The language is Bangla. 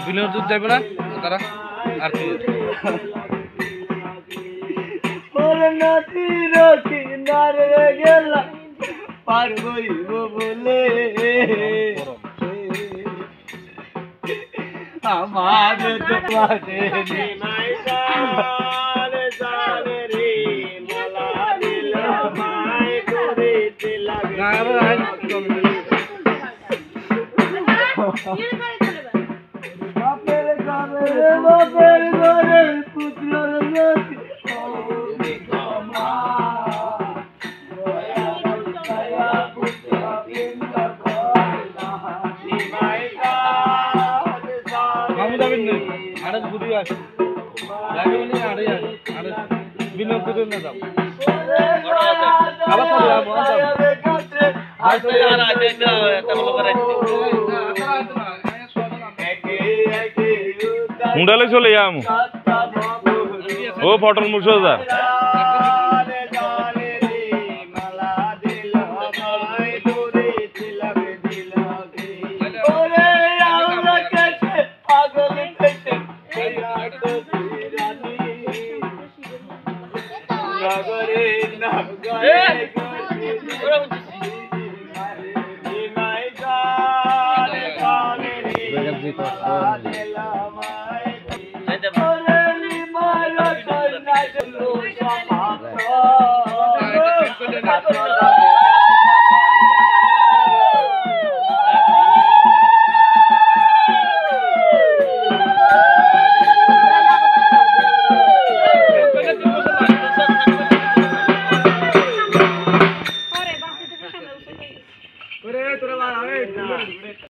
বিনোদ যাইব না তারা আর কি নদীর কিনারে গেলাম পার হইব বলে আমার তোমারে নিমাই সালে সালে রে মালা দিল মাই করিতে লাগে বাপের ঘরে পুত্রের নদী বিনোদ না যাও মুন্ডালে চলে যাম ও ফটল মুর্শিদা